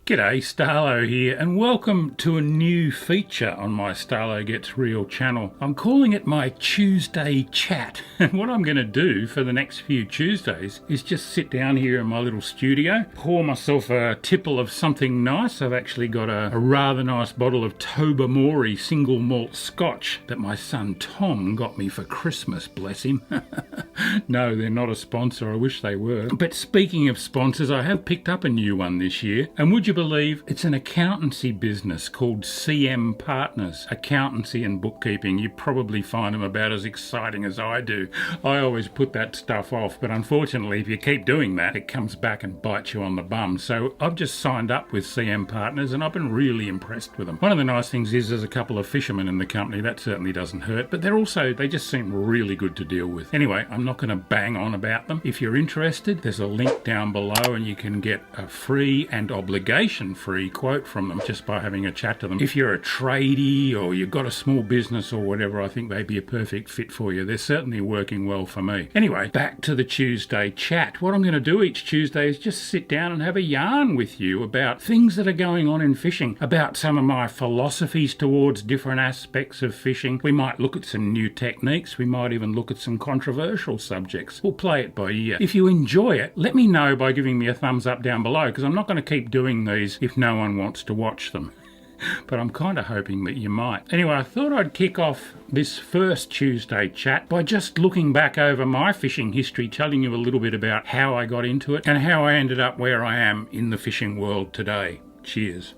G'day, Starlo here, and welcome to a new feature on my Starlo Gets Reel channel. I'm calling it my Tuesday Chat, and what I'm going to do for the next few Tuesdays is just sit down here in my little studio, pour myself a tipple of something nice. I've actually got a rather nice bottle of Tobermory single malt scotch that my son Tom got me for Christmas, bless him. No, they're not a sponsor, I wish they were. But speaking of sponsors, I have picked up a new one this year, and would you believe it's an accountancy business called CM Partners. Accountancy and bookkeeping, you probably find them about as exciting as I do. I always put that stuff off, but unfortunately if you keep doing that, it comes back and bites you on the bum. So I've just signed up with CM Partners and I've been really impressed with them. One of the nice things is there's a couple of fishermen in the company, that certainly doesn't hurt, but they just seem really good to deal with. Anyway, I'm not going to bang on about them. If you're interested, there's a link down below and you can get a free and obligation-free quote from them just by having a chat to them. If you're a tradie or you've got a small business or whatever, I think they'd be a perfect fit for you. They're certainly working well for me. Anyway, back to the Tuesday Chat. What I'm going to do each Tuesday is just sit down and have a yarn with you about things that are going on in fishing, about some of my philosophies towards different aspects of fishing. We might look at some new techniques. We might even look at some controversial subjects. We'll play it by ear. If you enjoy it, let me know by giving me a thumbs up down below, because I'm not going to keep doing these if no one wants to watch them. But I'm kind of hoping that you might. Anyway, I thought I'd kick off this first Tuesday Chat by just looking back over my fishing history, telling you a little bit about how I got into it and how I ended up where I am in the fishing world today. Cheers.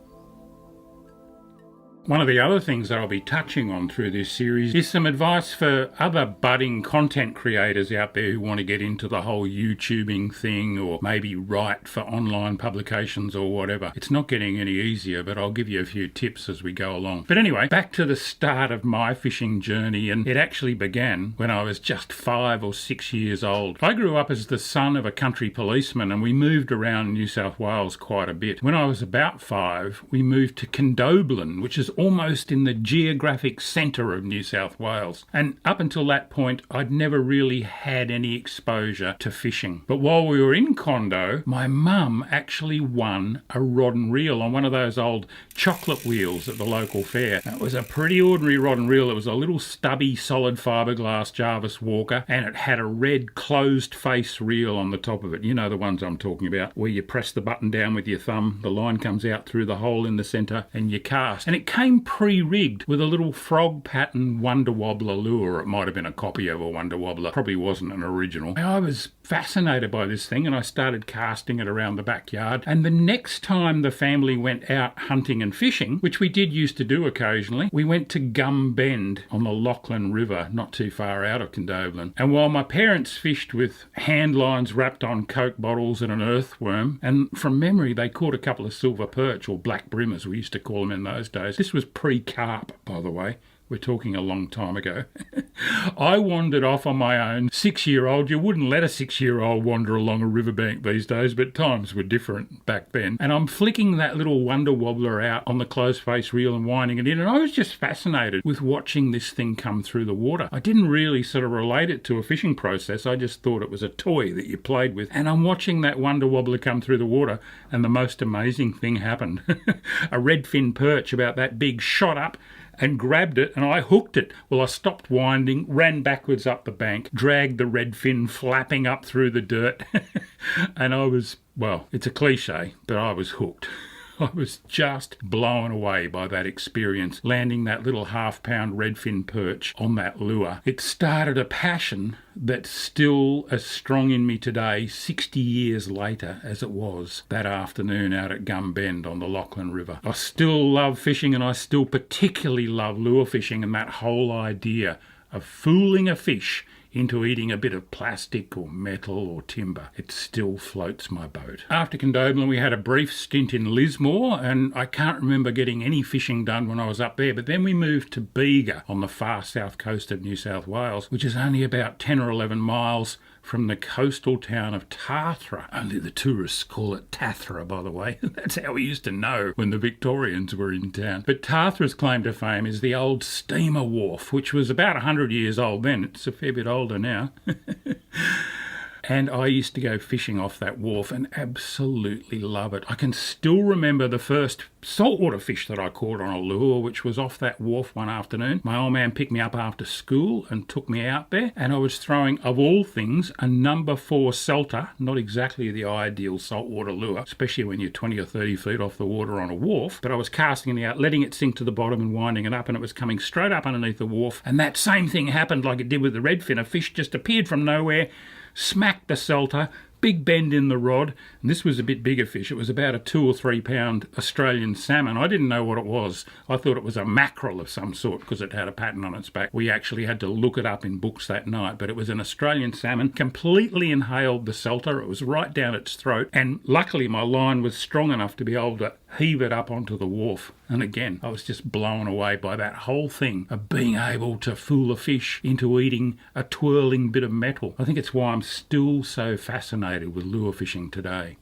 One of the other things that I'll be touching on through this series is some advice for other budding content creators out there who want to get into the whole YouTubing thing or maybe write for online publications or whatever. It's not getting any easier, but I'll give you a few tips as we go along. But anyway, back to the start of my fishing journey, and it actually began when I was just 5 or 6 years old. I grew up as the son of a country policeman and we moved around New South Wales quite a bit. When I was about 5, we moved to Condobolin, which is almost in the geographic centre of New South Wales. And up until that point, I'd never really had any exposure to fishing. But while we were in Condo, my mum actually won a rod and reel on one of those old chocolate wheels at the local fair. It was a pretty ordinary rod and reel. It was a little stubby solid fiberglass Jarvis Walker, and it had a red closed face reel on the top of it. You know the ones I'm talking about, where you press the button down with your thumb, the line comes out through the hole in the centre, and you cast. And it came pre-rigged with a little frog pattern Wonder Wobbler lure. It might have been a copy of a Wonder Wobbler, probably wasn't an original. I was fascinated by this thing and I started casting it around the backyard. And the next time the family went out hunting and fishing, which we did used to do occasionally, we went to Gum Bend on the Lachlan River, not too far out of Condobolin. And while my parents fished with hand lines wrapped on Coke bottles and an earthworm, and from memory they caught a couple of silver perch, or black brim as we used to call them in those days. This was pre-carp, by the way. We're talking a long time ago. I wandered off on my own. 6-year-old, you wouldn't let a 6-year-old wander along a riverbank these days, but times were different back then. And I'm flicking that little Wonder Wobbler out on the closed face reel and winding it in, and I was just fascinated with watching this thing come through the water. I didn't really sort of relate it to a fishing process. I just thought it was a toy that you played with. And I'm watching that Wonder Wobbler come through the water, and the most amazing thing happened. A redfin perch about that big shot up and grabbed it, and I hooked it. Well, I stopped winding, ran backwards up the bank, dragged the redfin flapping up through the dirt, and I was, well, it's a cliche, but I was hooked. I was just blown away by that experience, landing that little half-pound redfin perch on that lure. It started a passion that's still as strong in me today, 60 years later, as it was that afternoon out at Gum Bend on the Lachlan River. I still love fishing, and I still particularly love lure fishing, and that whole idea of fooling a fish into eating a bit of plastic or metal or timber. It still floats my boat. After Condobolin, we had a brief stint in Lismore, and I can't remember getting any fishing done when I was up there, but then we moved to Bega on the far south coast of New South Wales, which is only about 10 or 11 miles from the coastal town of Tathra. Only the tourists call it Tathra, by the way. That's how we used to know when the Victorians were in town. But Tathra's claim to fame is the old steamer wharf, which was about 100 years old then. It's a fair bit older now. And I used to go fishing off that wharf and absolutely love it. I can still remember the first saltwater fish that I caught on a lure, which was off that wharf one afternoon. My old man picked me up after school and took me out there, and I was throwing, of all things, a number 4 selter, not exactly the ideal saltwater lure, especially when you're 20 or 30 feet off the water on a wharf, but I was casting it out, letting it sink to the bottom and winding it up, and it was coming straight up underneath the wharf, and that same thing happened like it did with the redfin. A fish just appeared from nowhere, smacked the selter, big bend in the rod, and this was a bit bigger fish. It was about a 2 or 3 pound Australian salmon. I didn't know what it was. I thought it was a mackerel of some sort because it had a pattern on its back. We actually had to look it up in books that night, but it was an Australian salmon. Completely inhaled the selter. It was right down its throat, and luckily my line was strong enough to be able to heave it up onto the wharf. And again, I was just blown away by that whole thing of being able to fool a fish into eating a twirling bit of metal. I think it's why I'm still so fascinated with lure fishing today.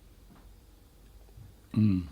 Oh,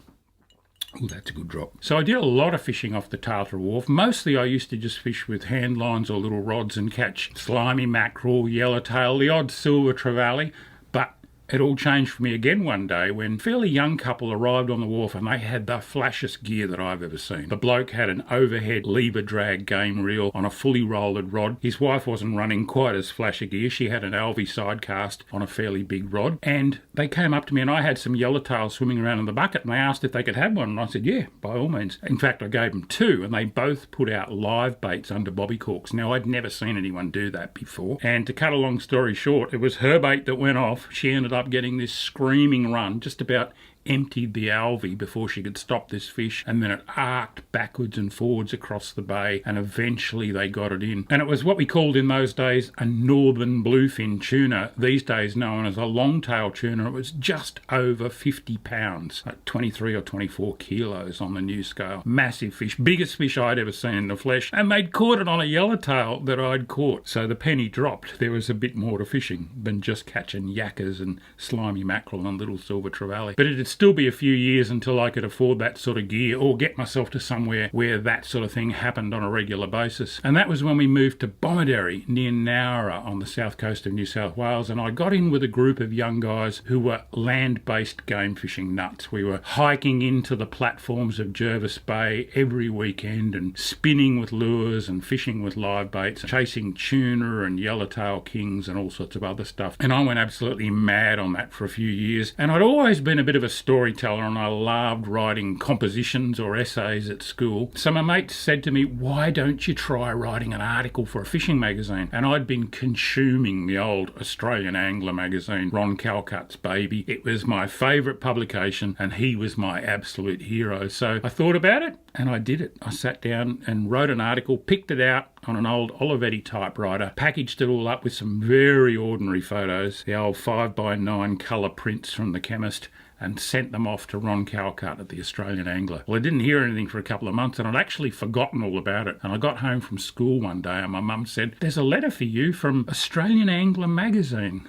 that's a good drop. So I did a lot of fishing off the Tartara Wharf. Mostly I used to just fish with hand lines or little rods and catch slimy mackerel, yellowtail, the odd silver trevally. But it all changed for me again one day when a fairly young couple arrived on the wharf and they had the flashiest gear that I've ever seen. The bloke had an overhead lever drag game reel on a fully rolled rod. His wife wasn't running quite as flashy gear. She had an Alvey sidecast on a fairly big rod. And they came up to me and I had some yellowtails swimming around in the bucket and they asked if they could have one. And I said, yeah, by all means. In fact, I gave them 2 and they both put out live baits under bobby corks. Now, I'd never seen anyone do that before. And to cut a long story short, it was her bait that went off. She ended up getting this screaming run, just about emptied the Alvey before she could stop this fish, and then it arced backwards and forwards across the bay, and eventually they got it in. And it was what we called in those days a northern bluefin tuna, these days known as a long-tail tuna. It was just over 50 pounds, like 23 or 24 kilos on the new scale. Massive fish, biggest fish I'd ever seen in the flesh, and they'd caught it on a yellowtail that I'd caught. So the penny dropped. There was a bit more to fishing than just catching yakkers and slimy mackerel and little silver trevally. But it'd still be a few years until I could afford that sort of gear or get myself to somewhere where that sort of thing happened on a regular basis. And that was when we moved to Bomaderry near Nowra on the south coast of New South Wales, and I got in with a group of young guys who were land-based game fishing nuts. We were hiking into the platforms of Jervis Bay every weekend and spinning with lures and fishing with live baits, chasing tuna and yellowtail kings and all sorts of other stuff. And I went absolutely mad on that for a few years. And I'd always been a bit of a storyteller and I loved writing compositions or essays at school. So my mate said to me, why don't you try writing an article for a fishing magazine? And I'd been consuming the old Australian Angler magazine, Ron Calcutt's baby. It was my favourite publication and he was my absolute hero. So I thought about it and I did it. I sat down and wrote an article, picked it out on an old Olivetti typewriter, packaged it all up with some very ordinary photos, the old 5x9 colour prints from the chemist, and sent them off to Ron Calcutt at the Australian Angler. Well, I didn't hear anything for a couple of months and I'd actually forgotten all about it. And I got home from school one day and my mum said, there's a letter for you from Australian Angler magazine.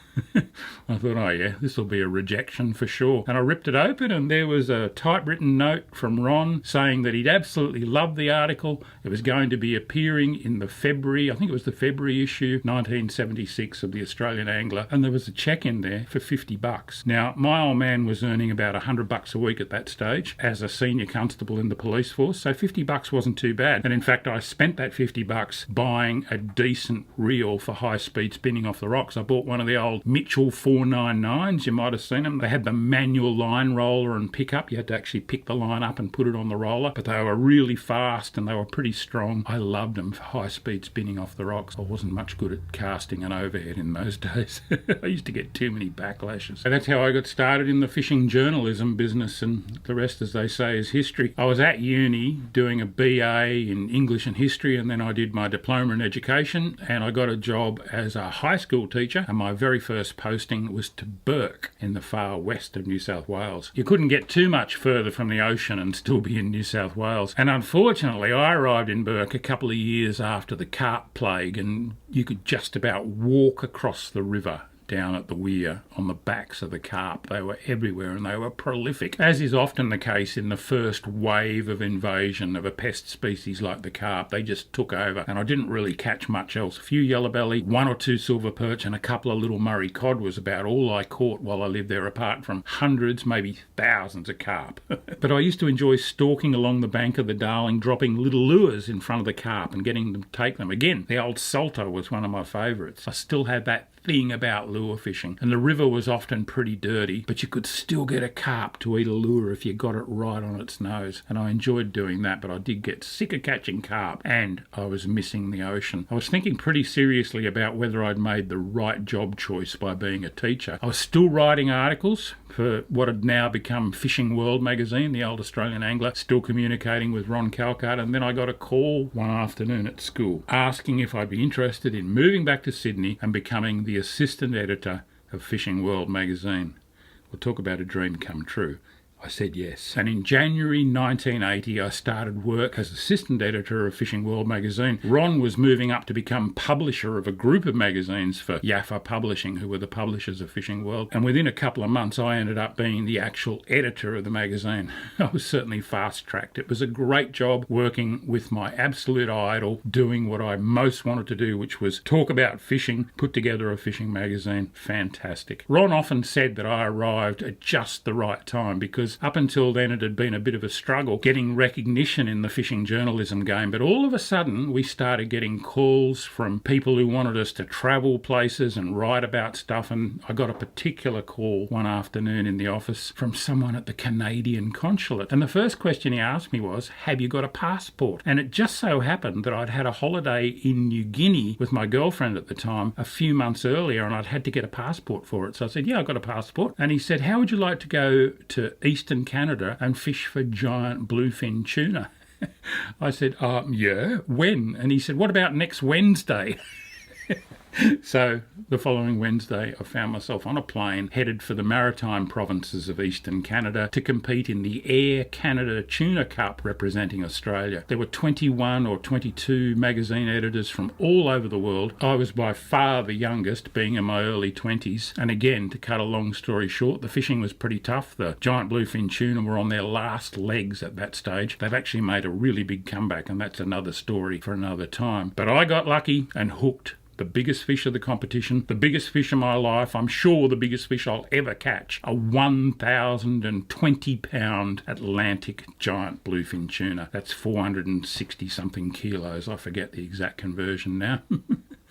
I thought, oh yeah, this will be a rejection for sure. And I ripped it open and there was a typewritten note from Ron saying that he'd absolutely loved the article. It was going to be appearing in the February, I think it was the February issue, 1976 of the Australian Angler. And there was a cheque in there for $50. Now, my old man was earning about $100 a week at that stage as a senior constable in the police force, so $50 wasn't too bad. And in fact, I spent that $50 buying a decent reel for high-speed spinning off the rocks. I bought one of the old Mitchell 499s, you might have seen them. They had the manual line roller and pickup. You had to actually pick the line up and put it on the roller, but they were really fast and they were pretty strong. I loved them for high-speed spinning off the rocks. I wasn't much good at casting an overhead in those days. I used to get too many backlashes. And that's how I got started in the fishing journalism business, and the rest, as they say, is history. I was at uni doing a BA in English and history, and then I did my diploma in education, and I got a job as a high school teacher, and my very first posting was to Burke in the far west of New South Wales. You couldn't get too much further from the ocean and still be in New South Wales. And unfortunately, I arrived in Burke a couple of years after the carp plague, and you could just about walk across the river down at the weir on the backs of the carp. They were everywhere and they were prolific, as is often the case in the first wave of invasion of a pest species like the carp. They just took over, and I didn't really catch much else. A few yellowbelly, 1 or 2 silver perch, and a couple of little Murray cod was about all I caught while I lived there, apart from hundreds, maybe thousands of carp. But I used to enjoy stalking along the bank of the Darling, dropping little lures in front of the carp and getting them to take them. Again, the old salter was one of my favourites. I still had that thing about lure fishing, and the river was often pretty dirty, but you could still get a carp to eat a lure if you got it right on its nose, and I enjoyed doing that. But I did get sick of catching carp, and I was missing the ocean. I was thinking pretty seriously about whether I'd made the right job choice by being a teacher. I was still writing articles for what had now become Fishing World magazine, the old Australian angler, still communicating with Ron Cathcart, and then I got a call one afternoon at school asking if I'd be interested in moving back to Sydney and becoming the assistant editor of Fishing World magazine. We'll talk about a dream come true. I said yes. And in January 1980, I started work as assistant editor of Fishing World magazine. Ron was moving up to become publisher of a group of magazines for Yaffa Publishing, who were the publishers of Fishing World. And within a couple of months, I ended up being the actual editor of the magazine. I was certainly fast-tracked. It was a great job working with my absolute idol, doing what I most wanted to do, which was talk about fishing, put together a fishing magazine. Fantastic. Ron often said that I arrived at just the right time, because up until then it had been a bit of a struggle getting recognition in the fishing journalism game. But all of a sudden we started getting calls from people who wanted us to travel places and write about stuff, and I got a particular call one afternoon in the office from someone at the Canadian consulate, and the first question he asked me was, have you got a passport? And it just so happened that I'd had a holiday in New Guinea with my girlfriend at the time a few months earlier, and I'd had to get a passport for it. So I said, yeah, I've got a passport. And he said, how would you like to go to Eastern Canada and fish for giant bluefin tuna? I said, yeah, when? And he said, what about next Wednesday? So the following Wednesday, I found myself on a plane headed for the maritime provinces of Eastern Canada to compete in the Air Canada Tuna Cup representing Australia. There were 21 or 22 magazine editors from all over the world. I was by far the youngest, being in my early 20s. And again, to cut a long story short, the fishing was pretty tough. The giant bluefin tuna were on their last legs at that stage. They've actually made a really big comeback, and that's another story for another time. But I got lucky and hooked the biggest fish of the competition, the biggest fish of my life, I'm sure the biggest fish I'll ever catch, a 1,020-pound Atlantic giant bluefin tuna. That's 460 something kilos. I forget the exact conversion now.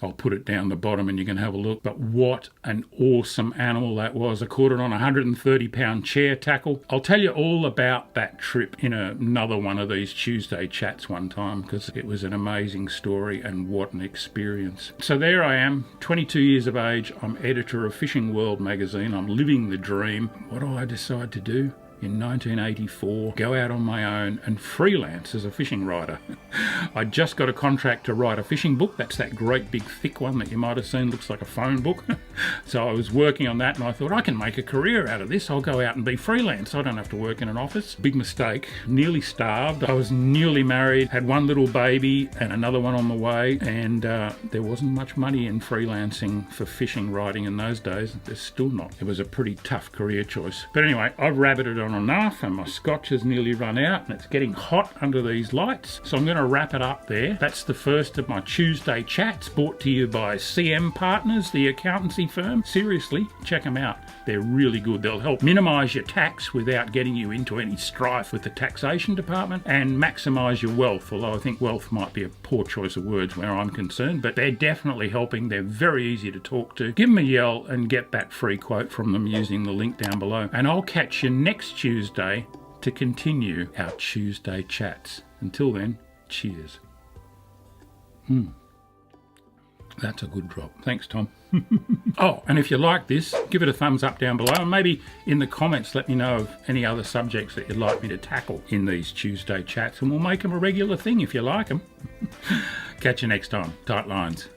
I'll put it down the bottom and you can have a look. But what an awesome animal that was. I caught it on a 130-pound chair tackle. I'll tell you all about that trip in another one of these Tuesday chats one time, because it was an amazing story and what an experience. So there I am, 22 years of age. I'm editor of Fishing World magazine. I'm living the dream. What do I decide to do? In 1984, go out on my own and freelance as a fishing writer. I just got a contract to write a fishing book. That's that great big thick one that you might have seen, looks like a phone book. So I was working on that and I thought, I can make a career out of this. I'll go out and be freelance. I don't have to work in an office. Big mistake. Nearly starved. I was newly married, had one little baby and another one on the way, and there wasn't much money in freelancing for fishing writing in those days. There's still not. It was a pretty tough career choice. But anyway, I've rabbited on enough and my scotch has nearly run out and it's getting hot under these lights, so I'm going to wrap it up there. That's the first of my Tuesday chats, brought to you by CM Partners, the accountancy firm. Seriously, check them out. They're really good. They'll help minimise your tax without getting you into any strife with the taxation department, and maximise your wealth, although I think wealth might be a poor choice of words where I'm concerned, but they're definitely helping. They're very easy to talk to. Give them a yell and get that free quote from them using the link down below. And I'll catch you next Tuesday to continue our Tuesday chats. Until then, cheers. That's a good drop. Thanks, Tom. Oh, and if you like this, give it a thumbs up down below, and maybe in the comments let me know of any other subjects that you'd like me to tackle in these Tuesday chats, and we'll make them a regular thing if you like them. Catch you next time. Tight lines.